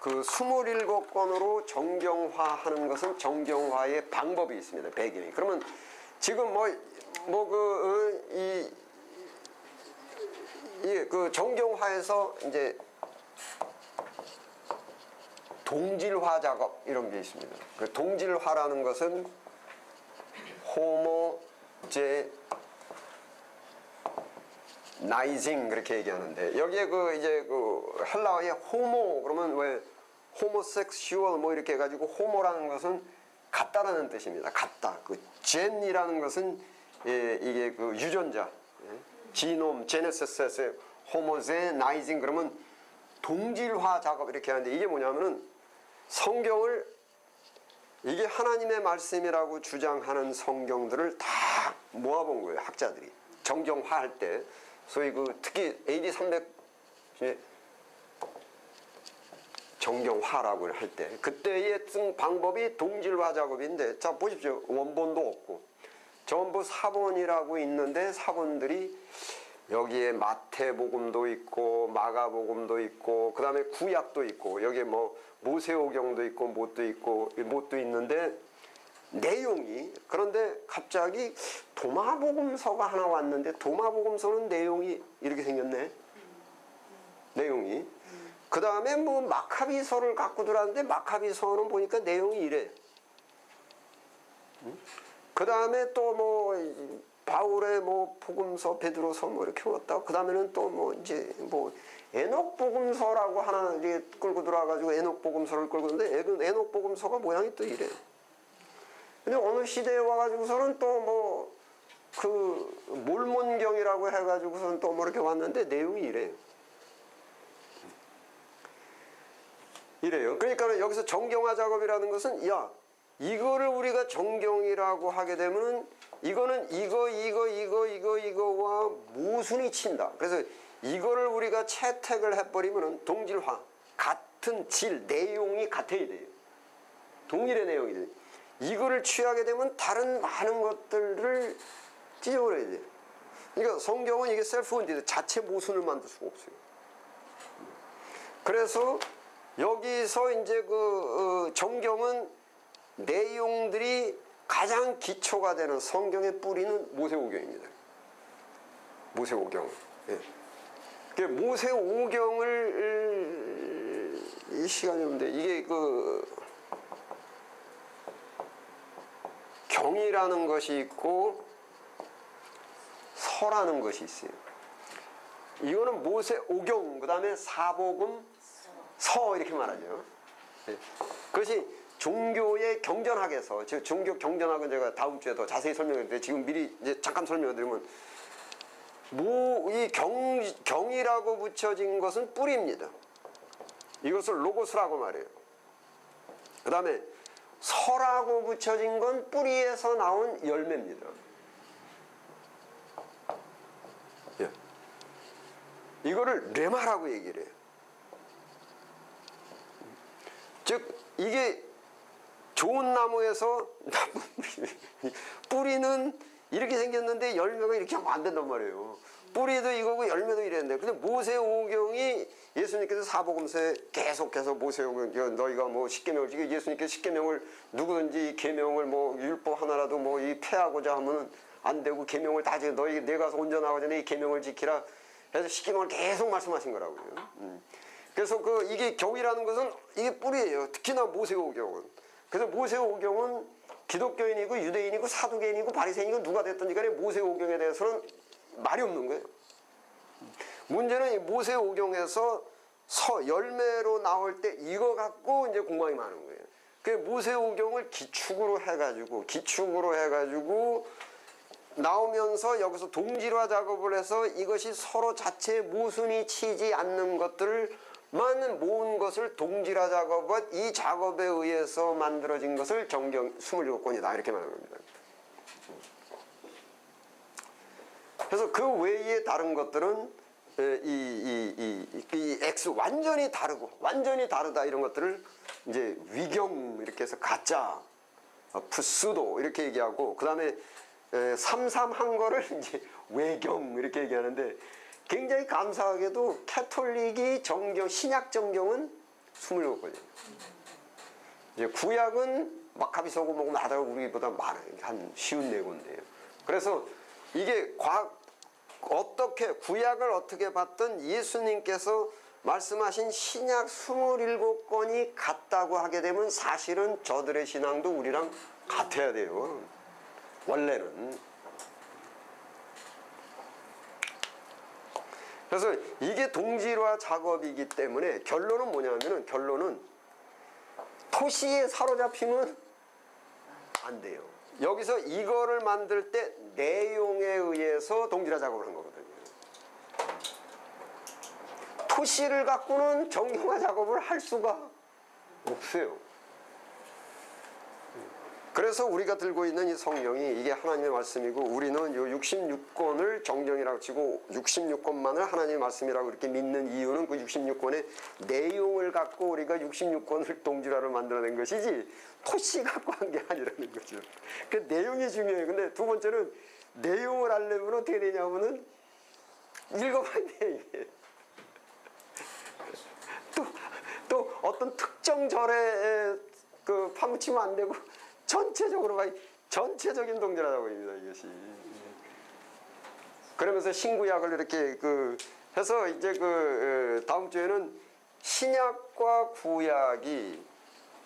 그 27권으로 정경화하는 것은 정경화의 방법이 있습니다. 배경이. 그러면 지금 그 정경화에서 이제 동질화 작업 이런 게 있습니다. 그 동질화라는 것은 나이징 그렇게 얘기하는데 여기에 이제 헬라어의 호모 그러면 왜 호모섹슈얼 뭐 이렇게 해가지고 호모라는 것은 같다라는 뜻입니다. 같다. 그 젠이라는 것은 이게 그 유전자, 지놈 제네시스에서 호모제나이징 그러면 동질화 작업 이렇게 하는데 이게 뭐냐면은 성경을 이게 하나님의 말씀이라고 주장하는 성경들을 다 모아본 거예요. 학자들이 정경화할 때. 소위 특히 AD 300 정경화라고 할 때 그때의 쓴 방법이 동질화 작업인데 자 보십시오. 원본도 없고 전부 사본이라고 있는데 사본들이 여기에 마태복음도 있고 마가복음도 있고 그 다음에 구약도 있고 여기에 모세오경도 있고 뭣도 있는데 내용이 그런데 갑자기 도마복음서가 하나 왔는데 도마복음서는 내용이 이렇게 생겼네. 내용이 그 다음에 마카비서를 갖고 들어왔는데 마카비서는 보니까 내용이 이래. 그 다음에 또 바울의 복음서 베드로서 이렇게 왔다고 그 다음에는 또 이제 에녹 복음서라고 하나 이제 끌고 들어와가지고 에녹 복음서를 끌고 있는데 에녹 복음서가 모양이 또 이래. 근데 어느 시대에 와가지고서는 또 몰몬경이라고 해가지고서는 또 이렇게 왔는데 내용이 이래요. 이래요. 그러니까 여기서 정경화 작업이라는 것은 이거를 우리가 정경이라고 하게 되면은 이거는 이거와 모순이 친다. 그래서 이거를 우리가 채택을 해버리면은 동질화 같은 질 내용이 같아야 돼요. 동일의 내용이 돼요. 이거를 취하게 되면 다른 많은 것들을 찢어버려야 돼요. 그러니까 성경은 이게 셀프-원디드 자체 모순을 만들 수가 없어요. 그래서 여기서 이제 정경은 내용들이 가장 기초가 되는 성경의 뿌리는 모세오경입니다. 모세오경. 예. 모세오경을 이 시간이 없는데 이게 경이라는 것이 있고 서라는 것이 있어요. 이거는 모세 오경, 그 다음에 사복음 서 이렇게 말하죠. 네. 그것이 종교의 경전학에서, 즉 종교 경전학은 제가 다음 주에 더 자세히 설명드릴게요. 지금 미리 이제 잠깐 설명드리면 이 경이라고 붙여진 것은 뿌리입니다. 이것을 로고스라고 말해요. 그 다음에 서라고 붙여진 건 뿌리에서 나온 열매입니다. 예. 이거를 레마라고 얘기를 해요. 즉 이게 좋은 나무에서 나쁜 뿌리는 이렇게 생겼는데 열매가 이렇게 하면 안 된단 말이에요. 뿌리도 이거고 열매도 이랬는데, 근데 모세오경이 예수님께서 사복음서에 계속해서 모세오경, 너희가 뭐 십계명을 지켜, 예수님께서 십계명을 누구든지 계명을 뭐 율법 하나라도 뭐 이 폐하고자 하면 안 되고 계명을 다 지켜, 너희 내가 온전하고 전에 이 계명을 지키라 해서 십계명을 계속 말씀하신 거라고요. 그래서 이게 경이라는 것은 이게 뿌리예요. 특히나 모세오경은. 그래서 모세오경은 기독교인이고 유대인이고 사두개인이고 바리새인이고 누가 됐든지 간에 모세오경에 대해서는 말이 없는 거예요. 문제는 이 모세오경에서 열매로 나올 때 이거 갖고 이제 공방이 많은 거예요. 그 모세오경을 기축으로 해가지고 나오면서 여기서 동질화 작업을 해서 이것이 서로 자체에 모순이 치지 않는 것들만 모은 것을 동질화 작업은 이 작업에 의해서 만들어진 것을 정경 27권이다 이렇게 말하는 겁니다. 그래서 그 외에 다른 것들은 이 X 완전히 다르고 완전히 다르다 이런 것들을 이제 위경 이렇게 해서 가짜, 푸스도 이렇게 얘기하고, 그 다음에 삼삼한 거를 이제 외경 이렇게 얘기하는데, 굉장히 감사하게도 캐톨릭이 정경, 신약 정경은 27권이에요. 이제 구약은 마카비서고 뭐고 마다 우리보다 많아요. 한 54권인데요. 그래서 이게 어떻게 구약을 어떻게 봤든 예수님께서 말씀하신 신약 27권이 같다고 하게 되면 사실은 저들의 신앙도 우리랑 같아야 돼요. 원래는. 그래서 이게 동질화 작업이기 때문에 결론은 뭐냐면은, 결론은 토시에 사로잡히면 안 돼요. 여기서 이거를 만들 때 내용에 의해서 동질화 작업을 한 거거든요. 토시를 갖고는 정경화 작업을 할 수가 없어요. 그래서 우리가 들고 있는 이 성경이 이게 하나님의 말씀이고, 우리는 이 66권을 정경이라고 치고 66권만을 하나님의 말씀이라고 이렇게 믿는 이유는 그 66권의 내용을 갖고 우리가 66권을 동질화를 만들어낸 것이지 토시 갖고 한 게 아니라는 거죠. 그 내용이 중요해요. 근데 두 번째는 내용을 알려면 어떻게 되냐면은 읽어봐야 돼, 이게. 또 어떤 특정 절에 파묻히면 안 되고 전체적으로 전체적인 동질화 작업입니다, 이것이. 그러면서 신구약을 이렇게 해서 이제 다음 주에는 신약과 구약이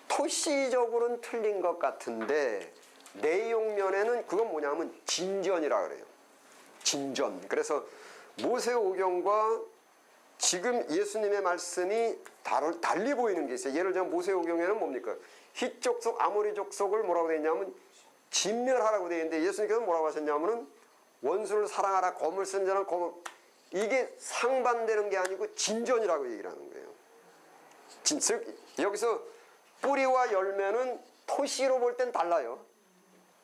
토시적으로는 틀린 것 같은데 내용면에는 그건 뭐냐면 진전이라 그래요. 진전. 그래서 모세오경과 지금 예수님의 말씀이 달리 보이는 게 있어요. 예를 들면 모세오경에는 뭡니까? 힛 족속, 아모리 족속을 뭐라고 되어 있냐면 진멸하라고 되어 있는데, 예수님께서 뭐라고 하셨냐면은 원수를 사랑하라, 검을 쓴 자는 검을, 이게 상반되는 게 아니고 진전이라고 얘기를 하는 거예요. 즉 여기서 뿌리와 열매는 토시로 볼 땐 달라요.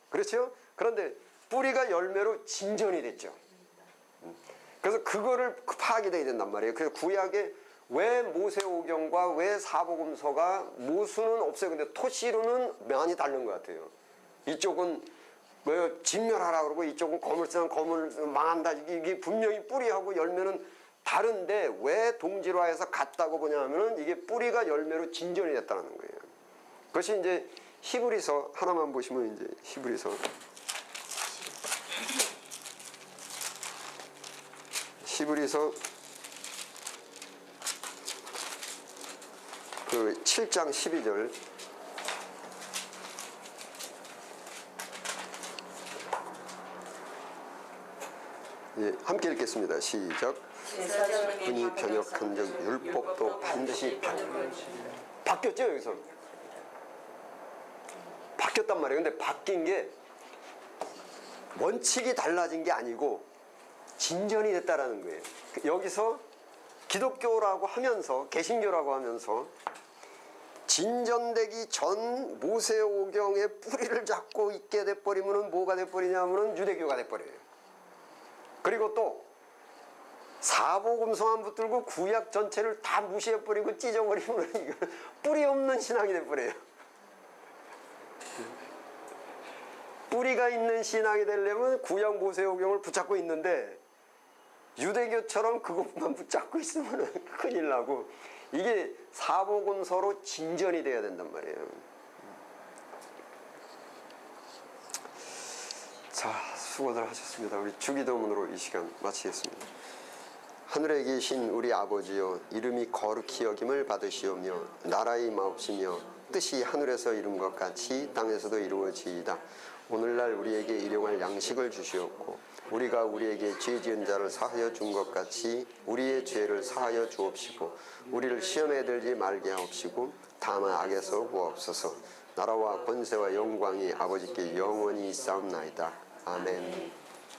그렇죠? 그런데 뿌리가 열매로 진전이 됐죠. 그래서 그거를 파악이 돼야 된단 말이에요. 그래서 구약에 왜 모세오경과 왜 사복음서가 모수는 없어요. 근데 토시로는 많이 다른 것 같아요. 이쪽은 뭐 진멸하라 그러고 이쪽은 검을 쓰는 검을 망한다. 이게 분명히 뿌리하고 열매는 다른데 왜 동질화해서 같다고 보냐면은 이게 뿌리가 열매로 진전이 됐다는 거예요. 그것이 이제 히브리서 하나만 보시면 이제 히브리서 7장 12절. 예, 함께 읽겠습니다. 시작. 분이 변혁한 적 율법도 반드시 바뀌었죠. 여기서 바뀌었단 말이에요. 근데 바뀐 게 원칙이 달라진 게 아니고 진전이 됐다라는 거예요. 여기서 기독교라고 하면서 개신교라고 하면서 진전되기 전 모세오경의 뿌리를 잡고 있게 돼버리면 뭐가 돼버리냐면은 유대교가 돼버려요. 그리고 또 사복음서만 붙들고 구약 전체를 다 무시해버리고 찢어버리면 이거 뿌리 없는 신앙이 돼버려요. 뿌리가 있는 신앙이 되려면 구약 모세오경을 붙잡고 있는데 유대교처럼 그것만 붙잡고 있으면 큰일 나고 이게 사복음서로 진전이 돼야 된단 말이에요. 자, 수고들 하셨습니다. 우리 주기도문으로 이 시간 마치겠습니다. 하늘에 계신 우리 아버지여, 이름이 거룩히 여김을 받으시오며 나라의 마옵시며 뜻이 하늘에서 이룬 것 같이 땅에서도 이루어지이다. 오늘날 우리에게 일용할 양식을 주시옵고 우리가 우리에게 죄 지은 자를 사하여 준 것 같이 우리의 죄를 사하여 주옵시고 우리를 시험에 들지 말게 하옵시고 다만 악에서 구하옵소서. 나라와 권세와 영광이 아버지께 영원히 있사옵나이다. 아멘.